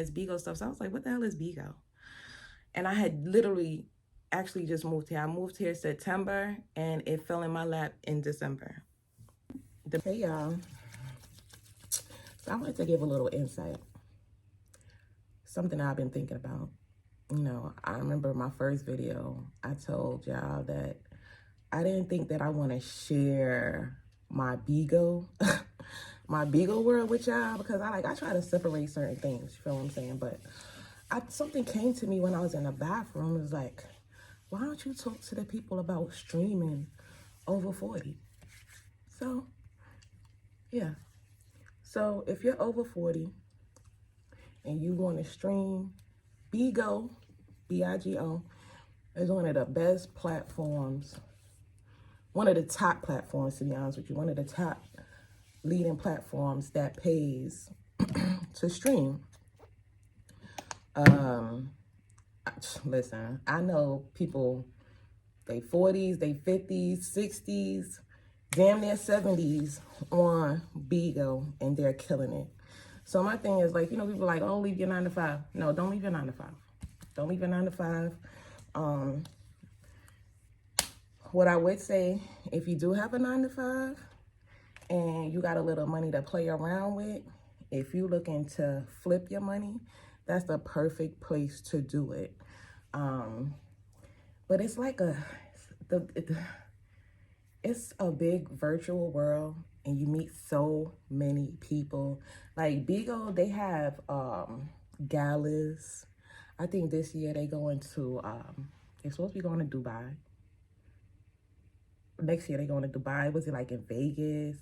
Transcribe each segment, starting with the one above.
It's Bigo stuff. So I was like, what the hell is Bigo? And I had literally actually just moved here. I moved here September and it fell in my lap in December. Hey y'all. So I wanted to give a little insight. Something I've been thinking about. I remember my first video, I told y'all that I didn't think that I want to share my Bigo, my Bigo world with y'all because I try to separate certain things. You feel what I'm saying? But something came to me when I was in the bathroom. It was like, why don't you talk to the people about streaming over 40? So, yeah. So if you're over 40 and you want to stream, Bigo, Bigo, is one of the best platforms, one of the top platforms, to be honest with you, one of the top leading platforms that pays to stream. Listen, I know people, they 40s, they 50s, 60s, damn near 70s on Bigo, and they're killing it. So my thing is people are like, oh, leave your 9 to 5. No, don't leave your 9 to 5. Don't leave your 9 to 5. What I would say, if you do have a 9 to 5 and you got a little money to play around with, if you looking to flip your money, that's the perfect place to do it. But it's like it's a big virtual world and you meet so many people. Like Bigo, they have galas. I think this year they going to they're supposed to be going to Dubai. Next year they going to Dubai. Was it like in Vegas,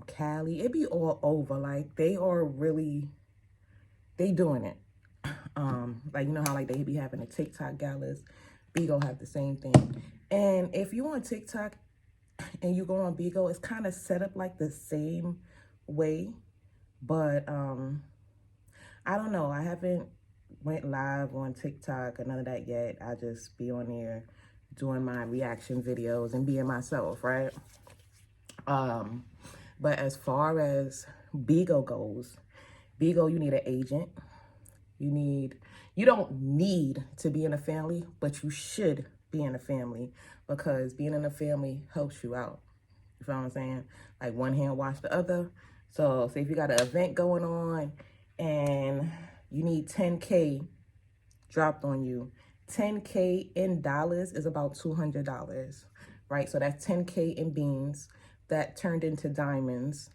Cali? It be all over. Like they doing it. Like how like they be having the TikTok galas. Bigo have the same thing. And if you on TikTok and you go on Bigo, it's kind of set up like the same way. But I don't know. I haven't went live on TikTok or none of that yet. I just be on there doing my reaction videos and being myself, right? But as far as Bigo goes, Bigo, you need an agent. You don't need to be in a family, but you should be in a family because being in a family helps you out. You feel what I'm saying? Like one hand wash the other. So say if you got an event going on and you need 10K dropped on you, 10K in dollars is about $200, right? So that's 10K in beans that turned into diamonds.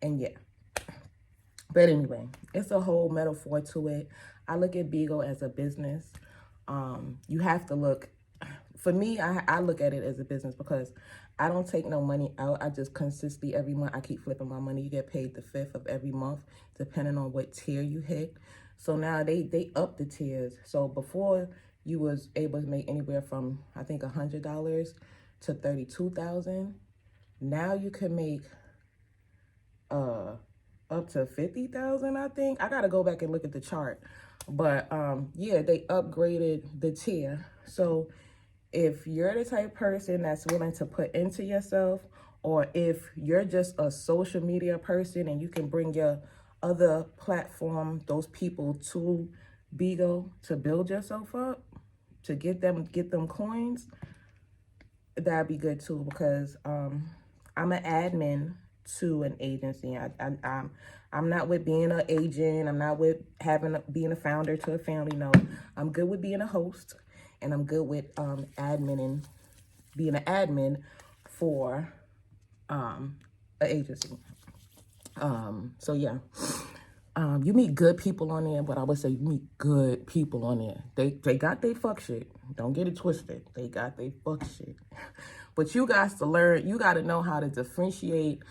And yeah. But anyway, it's a whole metaphor to it. I look at Bigo as a business. You have to look, for me, I look at it as a business because I don't take no money out. I just consistently every month, I keep flipping my money. You get paid the 5th of every month, depending on what tier you hit. So now they up the tiers. So before you was able to make anywhere from, I think, $100 to $32,000. Now you can make up to 50,000, I think. I gotta go back and look at the chart. But yeah, they upgraded the tier. So if you're the type of person that's willing to put into yourself, or if you're just a social media person and you can bring your other platform, those people to Bigo to build yourself up, to get them coins, that'd be good too, because I'm an admin to an agency. I'm not with being an agent. I'm not with being a founder to a family. No, I'm good with being a host, and I'm good with adminning, being an admin for an agency. So yeah. You meet good people on there, but I would say you meet good people on there. They got they fuck shit. Don't get it twisted. They got they fuck shit. But you guys to learn, you got to know how to differentiate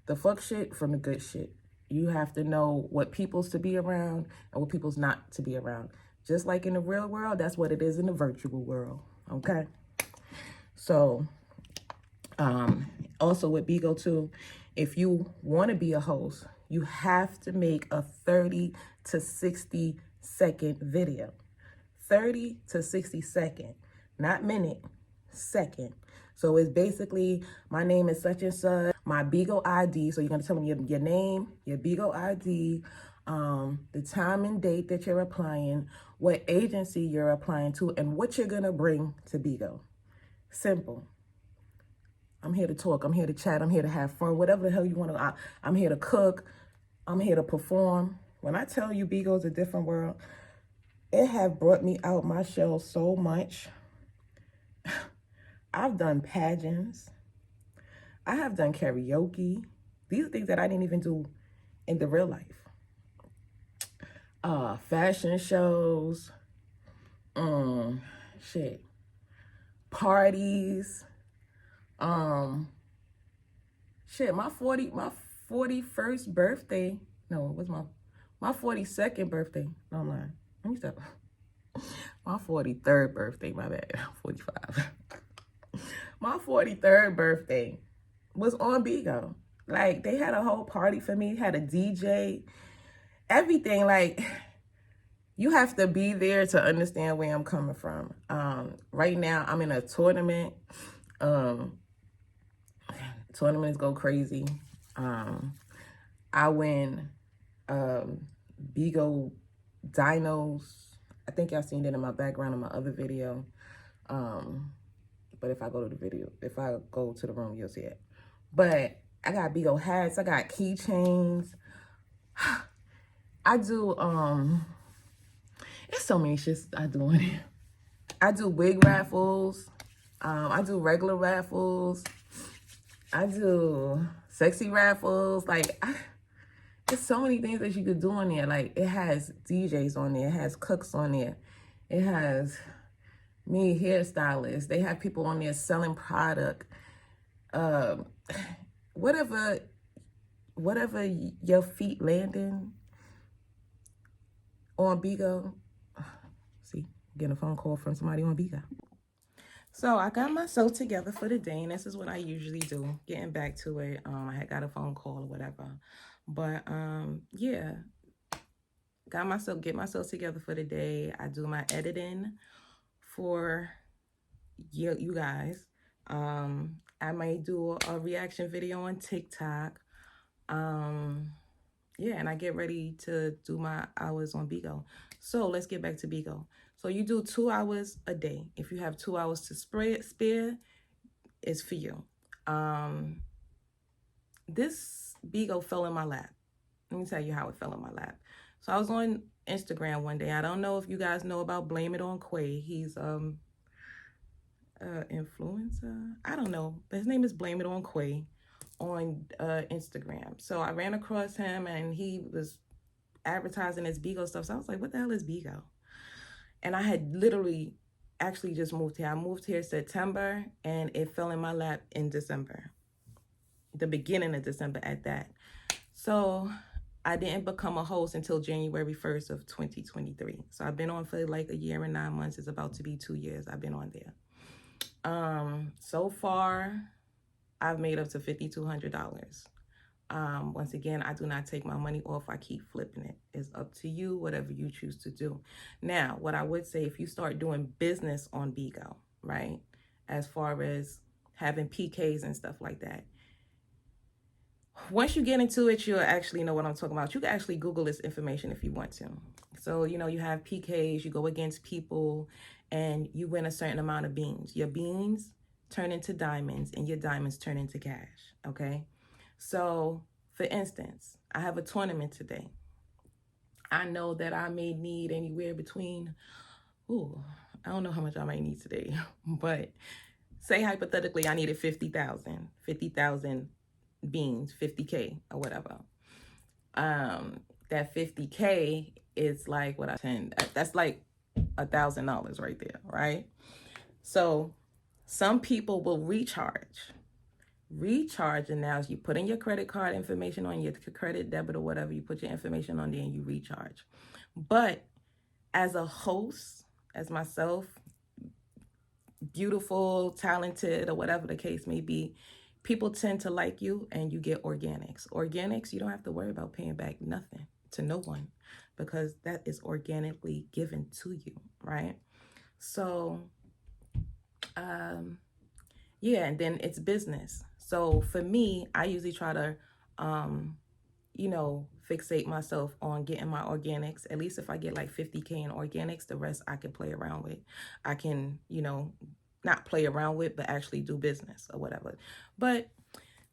the fuck shit from the good shit. You have to know what people's to be around and what people's not to be around. Just like in the real world, that's what it is in the virtual world. Okay? So, also with Bigo too, if you want to be a host, you have to make a 30 to 60 second video. 30 to 60 second, not minute, second. So it's basically, my name is such and such, my Bigo ID. So you're going to tell me your name, your Bigo ID, the time and date that you're applying, what agency you're applying to, and what you're gonna bring to Bigo. Simple. I'm here to talk. I'm here to chat. I'm here to have fun. Whatever the hell you want to. I'm here to cook. I'm here to perform. When I tell you Bigo's a different world, it have brought me out my shell so much. I've done pageants. I have done karaoke. These are things that I didn't even do in the real life. Fashion shows. Shit. Parties. Shit, my 41st birthday. No, it was my 42nd birthday. No, I'm lying. Let me stop. My 43rd birthday, my bad. 45. My 43rd birthday was on Bigo. Like, they had a whole party for me, had a DJ, everything. Like, you have to be there to understand where I'm coming from. Right now, I'm in a tournament. Tournaments go crazy. I win Bigo Dinos. I think y'all seen that in my background in my other video. But if I go to the room, you'll see it. But I got Bigo hats. I got keychains. I do, it's so many shits I do in here. I do wig raffles. I do regular raffles. I do sexy raffles. Like, there's so many things that you could do on there. Like, it has DJs on there. It has cooks on there. It has me, hairstylists. They have people on there selling product. Whatever your feet landing on Bigo. See, getting a phone call from somebody on Bigo. So I got myself together for the day, and this is what I usually do. Getting back to it, I had got a phone call or whatever. But yeah, get myself together for the day. I do my editing for you guys. I might do a reaction video on TikTok. Yeah, and I get ready to do my hours on Bigo. So let's get back to Bigo. So you do 2 hours a day. If you have 2 hours to spare, it's for you. This Bigo fell in my lap. Let me tell you how it fell in my lap. So I was on Instagram one day. I don't know if you guys know about Blame It on Quay. He's influencer. I don't know, but his name is Blame It on Quay on Instagram. So I ran across him and he was advertising his Bigo stuff. So I was like, what the hell is Bigo? And I had literally actually just moved here. I moved here September and it fell in my lap in December. The beginning of December at that. So I didn't become a host until January 1st of 2023. So I've been on for like a year and 9 months. It's about to be 2 years I've been on there. So far, I've made up to $5,200. Once again, I do not take my money off. I keep flipping it. It's up to you, whatever you choose to do. Now, what I would say, if you start doing business on Bigo, right, as far as having PKs and stuff like that, once you get into it, you'll actually know what I'm talking about. You can actually Google this information if you want to. So, you know, you have PKs, you go against people, and you win a certain amount of beans. Your beans turn into diamonds, and your diamonds turn into cash, okay? So, for instance, I have a tournament today. I know that I may need anywhere between, I don't know how much I might need today, but say hypothetically I needed 50,000 beans, 50K or whatever. That 50K is like what that's like $1,000 right there, right? So some people will recharge, and now you put in your credit card information on your credit, debit, or whatever. You put your information on there and you recharge. But as a host, as myself, beautiful, talented, or whatever the case may be, people tend to like you and you get organics. Organics, you don't have to worry about paying back nothing to no one because that is organically given to you, right? So, yeah, and then it's business. So for me, I usually try to you know, fixate myself on getting my organics. At least if I get like 50K in organics, the rest I can play around with. I can, you know, not play around with, but actually do business or whatever. But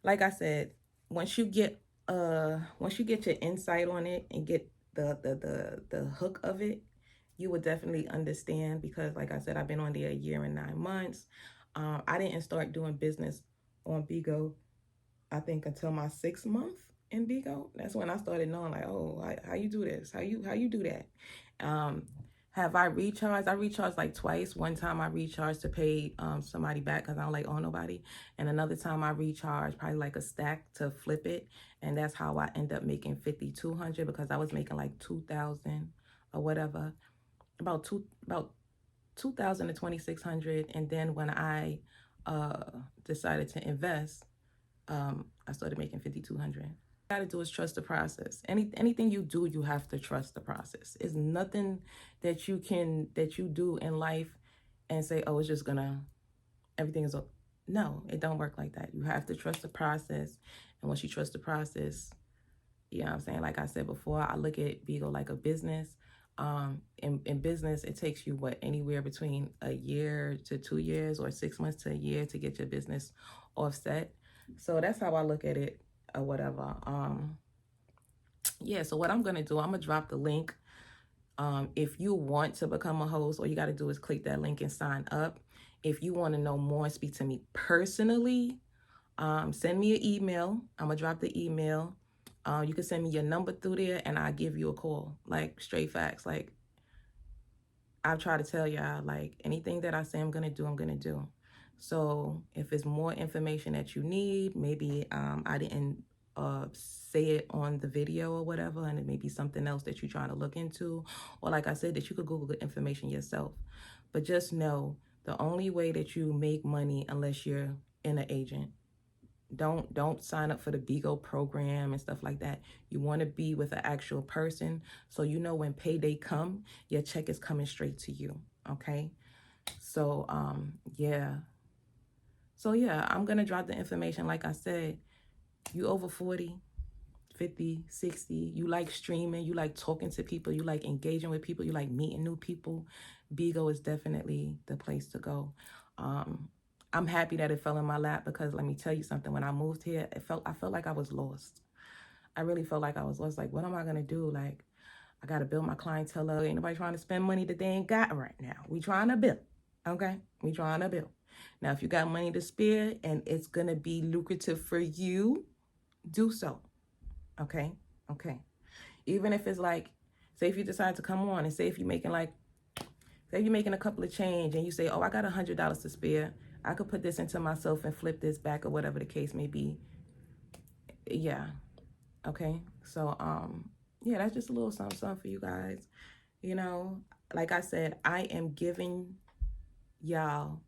like I said, once you get your insight on it and get the hook of it, you would definitely understand, because like I said, I've been on there a year and 9 months. I didn't start doing business on Bigo, I think, until my 6th month in Bigo. That's when I started knowing, like, oh, how you do this? How you do that? Have I recharged? I recharged like twice. One time I recharged to pay somebody back because I don't like owe nobody. And another time I recharged probably like a stack to flip it. And that's how I end up making 5,200, because I was making like 2,000 or whatever. About 2,000 to 2,600. And then when I decided to invest, I started making 5,200. Got to do is trust the process. Anything you do, you have to trust the process. It's nothing that you do in life and say, oh, it's just gonna, everything is, no, it don't work like that. You have to trust the process. And once you trust the process, you know what I'm saying? Like I said before, I look at Bigo like a business. In business, it takes you anywhere between a year to 2 years, or 6 months to a year to get your business offset. So that's how I look at it, or whatever. Yeah, so what I'm gonna do, I'm gonna drop the link. If you want to become a host, all you gotta do is click that link and sign up. If you want to know more and speak to me personally, send me an email. I'm gonna drop the email. You can send me your number through there and I'll give you a call. Like, straight facts. Like, I've tried to tell y'all, like, anything that I say I'm gonna do, I'm gonna do. So if it's more information that you need, maybe I didn't say it on the video or whatever, and it may be something else that you're trying to look into, or like I said, that you could Google the information yourself. But just know, the only way that you make money unless you're an agent. Don't sign up for the Bigo program and stuff like that. You want to be with an actual person, so you know when payday come, your check is coming straight to you. Okay? So yeah. So yeah, I'm gonna drop the information. Like I said, you over 40, 50, 60, you like streaming, you like talking to people, you like engaging with people, you like meeting new people, Bigo is definitely the place to go. I'm happy that it fell in my lap, because let me tell you something, when I moved here, I felt like I was lost. I really felt like I was lost. Like, what am I gonna do? Like, I gotta build my clientele up. Ain't nobody trying to spend money that they ain't got right now. We trying to build, okay? We trying to build. Now, if you got money to spare and it's gonna be lucrative for you, do so, okay? Okay. Even if it's like, say if you decide to come on and say if you're making a couple of change and you say, oh, I got $100 to spare, I could put this into myself and flip this back, or whatever the case may be. Yeah. Okay. So, yeah, that's just a little something for you guys. You know, like I said, I am giving y'all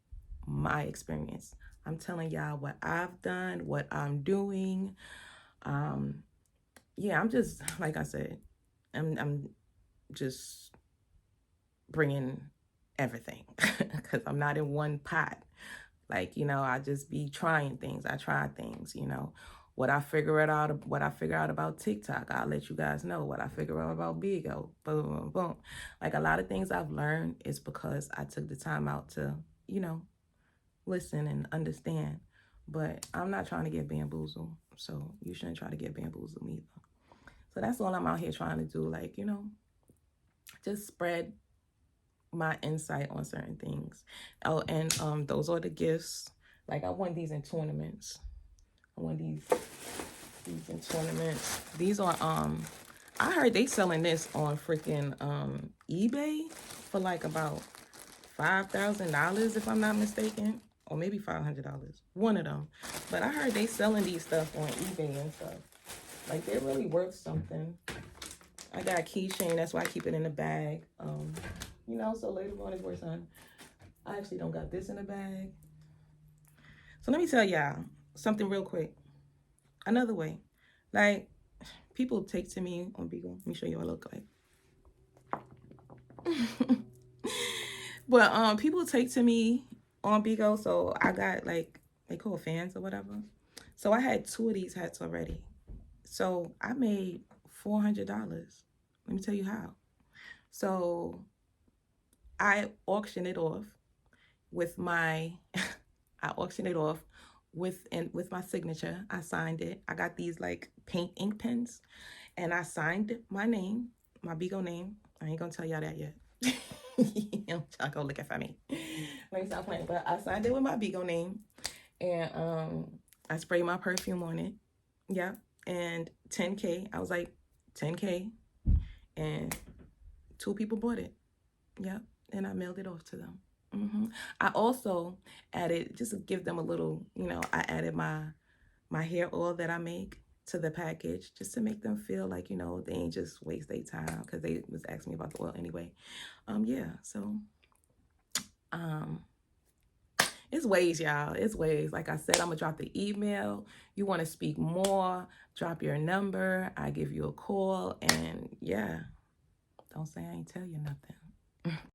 my experience. I'm telling y'all what I've done, what I'm doing. Yeah, I'm just, like I said, I'm just bringing everything, because I'm not in one pot. Like, you know, I just be trying things. I try things, you know. What I figure out about TikTok, I'll let you guys know. What I figure out about Bigo, boom, boom, boom. Like, a lot of things I've learned is because I took the time out to, you know, listen and understand. But I'm not trying to get bamboozled, so you shouldn't try to get bamboozled either. So that's all I'm out here trying to do. Like, you know, just spread my insight on certain things. Oh, and those are the gifts. Like, I won these in tournaments. I won these in tournaments. These are I heard they selling this on freaking eBay for like about $5,000 if I'm not mistaken, or maybe $500. One of them. But I heard they selling these stuff on eBay and stuff. Like, they're really worth something. I got a keychain, that's why I keep it in the bag. You know, so later on it's worth something. I actually don't got this in the bag. So let me tell y'all something real quick. Another way. Like, people take to me on Bigo. Let me show you what I look like. But people take to me on Bigo, so I got, like, they call fans or whatever. So I had 2 of these hats already. So I made $400. Let me tell you how. So I auctioned it off with my, I auctioned it off with my signature. I signed it. I got these like paint ink pens, and I signed my name, my Bigo name. I ain't gonna tell y'all that yet. Y'all go looking for me. Let me stop playing. But I signed it with my Bigo name, and I sprayed my perfume on it. Yeah, and 10K. I was like 10K, and 2 people bought it. Yeah, and I mailed it off to them. I also added, just to give them a little, I added my hair oil that I make to the package, just to make them feel like, they ain't just waste their time, because they was asking me about the oil anyway. Yeah, so it's ways, y'all. It's ways. Like I said, I'm gonna drop the email. You want to speak more, drop your number. I give you a call, and yeah, don't say I ain't tell you nothing.